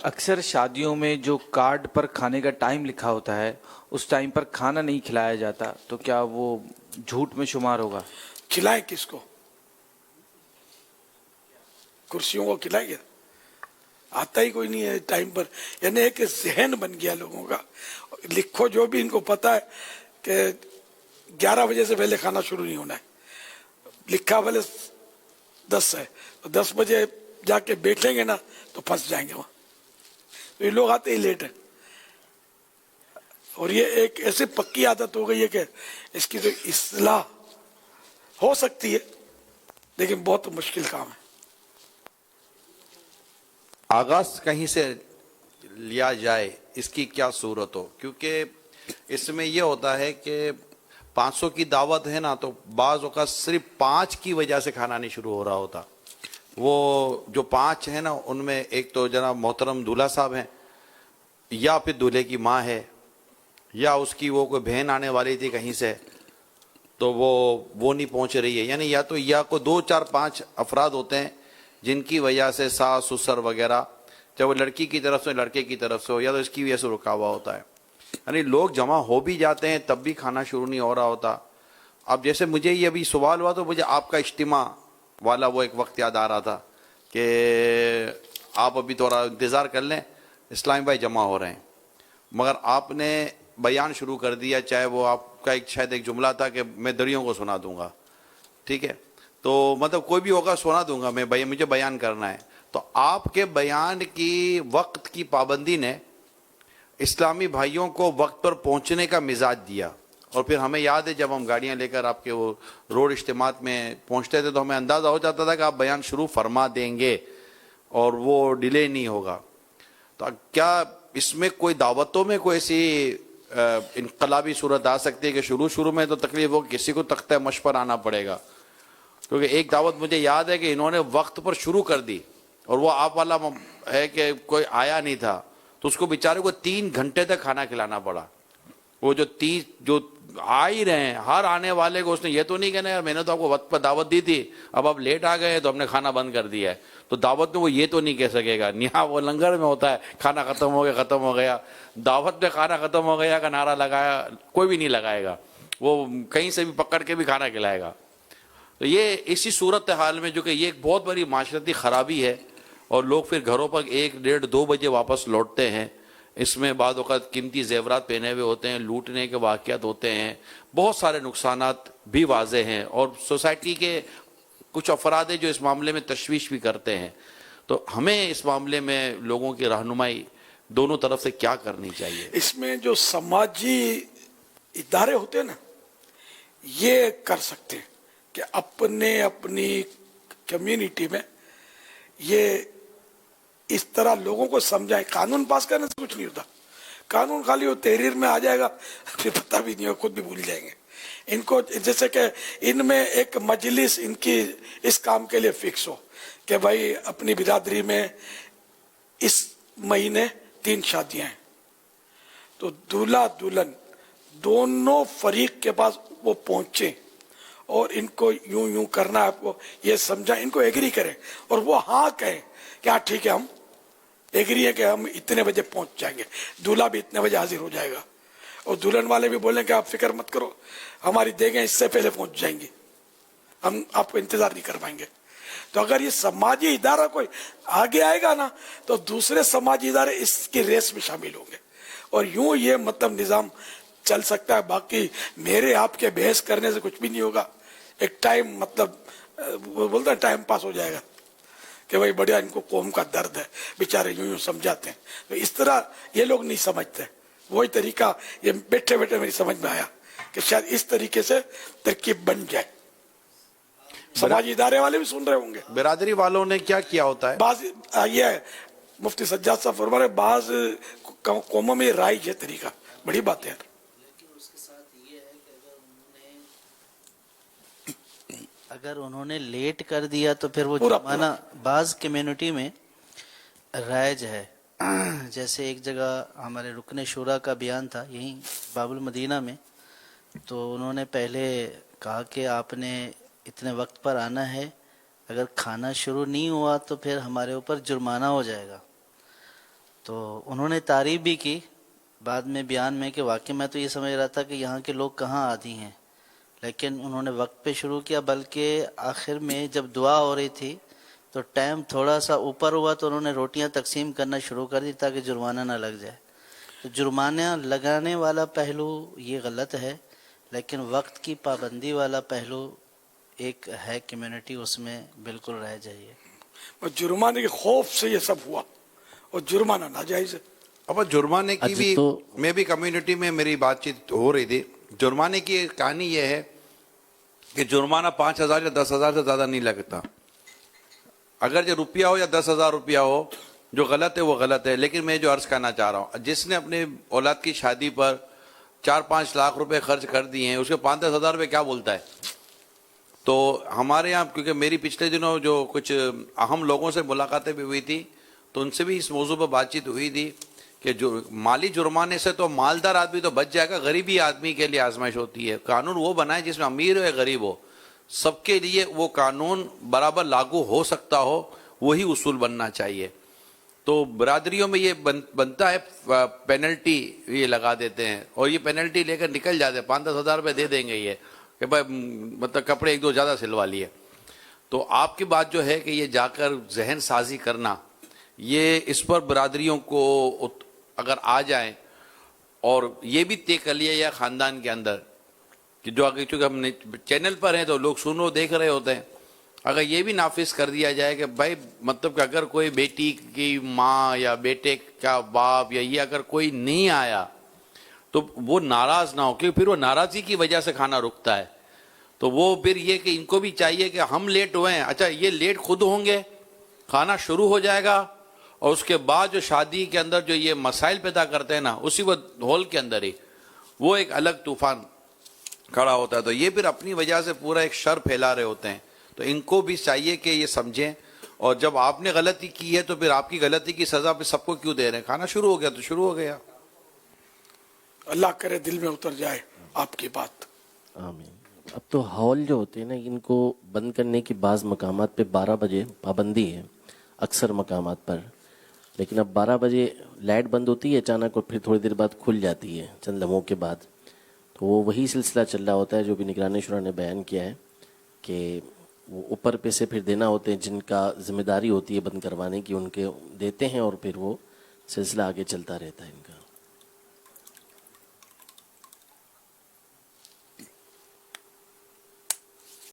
اکثر شادیوں میں جو کارڈ پر کھانے کا ٹائم لکھا ہوتا ہے اس ٹائم پر کھانا نہیں کھلایا جاتا، تو کیا وہ جھوٹ میں شمار ہوگا؟ کھلائیں کس کو؟ کرسیوں کو کھلائیں گے؟ آتا ہی کوئی نہیں ہے ٹائم پر. یعنی ایک ذہن بن گیا لوگوں کا. لکھو جو بھی ان کو پتا ہے کہ 11 بجے سے پہلے کھانا شروع نہیں ہونا ہے. لکھا بھلے 10 ہے تو 10 بجے جا کے بیٹھیں گے نا تو پھنس جائیں گے وہاں. تو یہ لوگ آتے ہی لیٹ ہیں. اور یہ ایک ایسی پکی عادت ہو گئی ہے کہ اس کی تو اصلاح ہو سکتی ہے لیکن بہت مشکل کام ہے. آغاز کہیں سے لیا جائے اس کی کیا صورت ہو، کیونکہ اس میں یہ ہوتا ہے کہ 500 کی دعوت ہے نا، تو بعض اوقات صرف 5 کی وجہ سے کھانا نہیں شروع ہو رہا ہوتا. وہ جو 5 ہیں نا ان میں ایک تو جناب محترم دولہا صاحب ہیں، یا پھر دولہے کی ماں ہے، یا اس کی وہ کوئی بہن آنے والی تھی کہیں سے تو وہ نہیں پہنچ رہی ہے. یعنی یا کوئی 2 4 5 افراد ہوتے ہیں جن کی وجہ سے ساس سسر وغیرہ، چاہے وہ لڑکی کی طرف سے لڑکے کی طرف سے ہو، یا تو اس کی وجہ سے رکا ہوا ہوتا ہے. یعنی لوگ جمع ہو بھی جاتے ہیں تب بھی کھانا شروع نہیں ہو رہا ہوتا. اب جیسے مجھے یہ ابھی سوال ہوا تو مجھے آپ کا اجتماع والا وہ ایک وقت یاد آ رہا تھا کہ آپ ابھی تھوڑا انتظار کر لیں، اسلام بھائی جمع ہو رہے ہیں. مگر آپ نے بیان شروع کر دیا، چاہے وہ آپ کا شاید ایک جملہ تھا کہ میں دریوں کو سنا دوں گا. ٹھیک ہے، تو مطلب کوئی بھی ہوگا سنا دوں گا میں، مجھے بیان کرنا ہے. تو آپ کے بیان کی وقت کی پابندی نے اسلامی بھائیوں کو وقت پر پہنچنے کا مزاج دیا. اور پھر ہمیں یاد ہے جب ہم گاڑیاں لے کر آپ کے وہ روڈ اجتماعات میں پہنچتے تھے تو ہمیں اندازہ ہو جاتا تھا کہ آپ بیان شروع فرما دیں گے اور وہ ڈیلے نہیں ہوگا. تو کیا اس میں کوئی دعوتوں میں کوئی ایسی انقلابی صورت آ سکتی ہے کہ شروع میں تو تکلیف ہو کسی کو تختہ مشق پر آنا پڑے گا؟ کیونکہ ایک دعوت مجھے یاد ہے کہ انہوں نے وقت پر شروع کر دی اور وہ آپ والا ہے کہ کوئی آیا نہیں تھا تو اس کو بیچارے کو 3 گھنٹے تک کھانا کھلانا پڑا. وہ جو آ ہی رہے ہیں ہر آنے والے کو اس نے یہ تو نہیں کہنا یار میں نے تو آپ کو وقت پر دعوت دی تھی، اب آپ لیٹ آ گئے تو ہم نے کھانا بند کر دیا ہے. تو دعوت میں وہ یہ تو نہیں کہہ سکے گا. یہاں وہ لنگر میں ہوتا ہے کھانا ختم ہو گیا. دعوت میں کھانا ختم ہو گیا کا نعرہ لگایا کوئی بھی نہیں لگائے گا، وہ کہیں سے بھی پکڑ کے بھی کھانا کھلائے گا. تو یہ اسی صورتحال میں جو کہ یہ ایک بہت بڑی معاشرتی خرابی ہے اور لوگ پھر گھروں پر 1 1:30 2 بجے واپس لوٹتے ہیں. اس میں بعض اوقات قیمتی زیورات پہنے ہوئے ہوتے ہیں، لوٹنے کے واقعات ہوتے ہیں، بہت سارے نقصانات بھی واضح ہیں. اور سوسائٹی کے کچھ افراد ہیں جو اس معاملے میں تشویش بھی کرتے ہیں. تو ہمیں اس معاملے میں لوگوں کی رہنمائی دونوں طرف سے کیا کرنی چاہیے؟ اس میں جو سماجی ادارے ہوتے ہیں نا یہ کر سکتے ہیں کہ اپنی کمیونٹی میں یہ اس طرح لوگوں کو سمجھائیں. قانون پاس کرنے سے کچھ نہیں ہوتا. قانون خالی وہ تحریر میں آ جائے گا پھر پتہ بھی نہیں ہو، خود بھی بھول جائیں گے. ان کو جیسے کہ ان میں ایک مجلس ان کی اس کام کے لیے فکس ہو کہ بھائی اپنی برادری میں اس مہینے 3 شادیاں ہیں تو دولہا دلہن دونوں فریق کے پاس وہ پہنچے اور ان کو یوں کرنا ہے، آپ کو یہ سمجھا، ان کو ایگری کریں اور وہ ہاں کہیں کہ ہاں ٹھیک ہے ہم ایگری ہے کہ ہم اتنے بجے پہنچ جائیں گے. دولہا بھی اتنے بجے حاضر ہو جائے گا اور دلہن والے بھی بولیں کہ آپ فکر مت کرو ہماری دیگیں اس سے پہلے پہنچ جائیں گی، ہم آپ کو انتظار نہیں کر پائیں گے. تو اگر یہ سماجی ادارہ کوئی آگے آئے گا نا تو دوسرے سماجی ادارے اس کی ریس میں شامل ہوں گے اور یوں یہ مطلب نظام چل سکتا ہے. باقی میرے آپ کے بحث کرنے سے کچھ بھی نہیں ہوگا. ایک ٹائم مطلب وہ بولتا ہے ٹائم پاس ہو جائے گا کہ بھائی بڑھیا ان کو قوم کا درد ہے بیچارے یوں سمجھاتے ہیں. تو اس طرح یہ لوگ نہیں سمجھتے. وہی طریقہ یہ بیٹھے میری سمجھ میں آیا کہ شاید اس طریقے سے ترکیب بن جائے. سماجی ادارے والے بھی سن رہے ہوں گے. برادری والوں نے کیا کیا ہوتا ہے؟ بعض یہ ہے مفتی سجاد صاحب فرما رہے بعض قوموں میں رائج ہے طریقہ، بڑی بات ہے. اگر انہوں نے لیٹ کر دیا تو پھر وہ جرمانہ بعض کمیونٹی میں رائج ہے. جیسے ایک جگہ ہمارے رکن شورا کا بیان تھا یہیں باب المدینہ میں، تو انہوں نے پہلے کہا کہ آپ نے اتنے وقت پر آنا ہے، اگر کھانا شروع نہیں ہوا تو پھر ہمارے اوپر جرمانہ ہو جائے گا. تو انہوں نے تعریف بھی کی بعد میں بیان میں کہ واقعی میں تو یہ سمجھ رہا تھا کہ یہاں کے لوگ کہاں عادی ہیں، لیکن انہوں نے وقت پہ شروع کیا، بلکہ آخر میں جب دعا ہو رہی تھی تو ٹائم تھوڑا سا اوپر ہوا تو انہوں نے روٹیاں تقسیم کرنا شروع کر دی تاکہ جرمانہ نہ لگ جائے. تو جرمانہ لگانے والا پہلو یہ غلط ہے، لیکن وقت کی پابندی والا پہلو ایک ہے کمیونٹی، اس میں بالکل رہ جائیے. بس جرمانے کے خوف سے یہ سب ہوا، اور جرمانہ ناجائز ہے. اب جرمانے کی بھی میں بھی کمیونٹی میں میری بات چیت ہو رہی تھی. جرمانے کی کہانی یہ ہے کہ جرمانہ 5,000 یا 10,000 سے زیادہ نہیں لگتا. اگر جو روپیہ ہو یا 10,000 روپیہ ہو، جو غلط ہے وہ غلط ہے. لیکن میں جو عرض کرنا چاہ رہا ہوں، جس نے اپنے اولاد کی شادی پر 4-5 لاکھ روپے خرچ کر دیے ہیں، اس کے 5-10 ہزار روپے کیا بولتا ہے؟ تو ہمارے یہاں کیونکہ میری پچھلے دنوں جو کچھ اہم لوگوں سے ملاقاتیں بھی ہوئی تھی تو ان سے بھی اس موضوع پر بات چیت ہوئی تھی کہ جو مالی جرمانے سے تو مالدار آدمی تو بچ جائے گا، غریبی آدمی کے لیے آزمائش ہوتی ہے. قانون وہ بنائے جس میں امیر ہو یا غریب ہو، سب کے لیے وہ قانون برابر لاگو ہو سکتا ہو، وہی اصول بننا چاہیے. تو برادریوں میں یہ بنتا ہے، پینلٹی یہ لگا دیتے ہیں اور یہ پینلٹی لے کر نکل جاتے ہیں. 5-10 ہزار روپے دے دیں گے یہ کہ بھائی مطلب کپڑے 1-2 زیادہ سلوا لیے. تو آپ کی بات جو ہے کہ یہ جا کر ذہن سازی کرنا، یہ اس پر برادریوں کو اگر آ جائیں اور یہ بھی طے کر لیا یا خاندان کے اندر کہ جو آگے، چونکہ ہم نے چینل پر ہیں تو لوگ سن و دیکھ رہے ہوتے ہیں، اگر یہ بھی نافذ کر دیا جائے کہ بھائی مطلب کہ اگر کوئی بیٹی کی ماں یا بیٹے کا باپ یا یہ اگر کوئی نہیں آیا تو وہ ناراض نہ ہو، کیونکہ پھر وہ ناراضی کی وجہ سے کھانا رکتا ہے. تو وہ پھر یہ کہ ان کو بھی چاہیے کہ ہم لیٹ ہوئے ہیں، اچھا یہ لیٹ خود ہوں گے، کھانا شروع ہو جائے گا اور اس کے بعد جو شادی کے اندر جو یہ مسائل پیدا کرتے ہیں نا، اسی وہ ہال کے اندر ہی وہ ایک الگ طوفان کھڑا ہوتا ہے. تو یہ پھر اپنی وجہ سے پورا ایک شر پھیلا رہے ہوتے ہیں. تو ان کو بھی چاہیے کہ یہ سمجھیں، اور جب آپ نے غلطی کی ہے تو پھر آپ کی غلطی کی سزا پہ سب کو کیوں دے رہے ہیں؟ کھانا شروع ہو گیا تو شروع ہو گیا. اللہ کرے دل میں اتر جائے آپ کی بات. آمین. اب تو ہال جو ہوتے ہیں نا، ان کو بند کرنے کی بعض مقامات پہ 12 بجے پابندی ہے، اکثر مقامات پر. لیکن اب 12 بجے لائٹ بند ہوتی ہے اچانک اور پھر تھوڑی دیر بعد کھل جاتی ہے چند لمحوں کے بعد. تو وہ وہی سلسلہ چل رہا ہوتا ہے جو بھی نگران شورا نے بیان کیا ہے کہ وہ اوپر پیسے پھر دینا ہوتے ہیں، جن کا ذمہ داری ہوتی ہے بند کروانے کی، ان کے دیتے ہیں اور پھر وہ سلسلہ آگے چلتا رہتا ہے ان کا.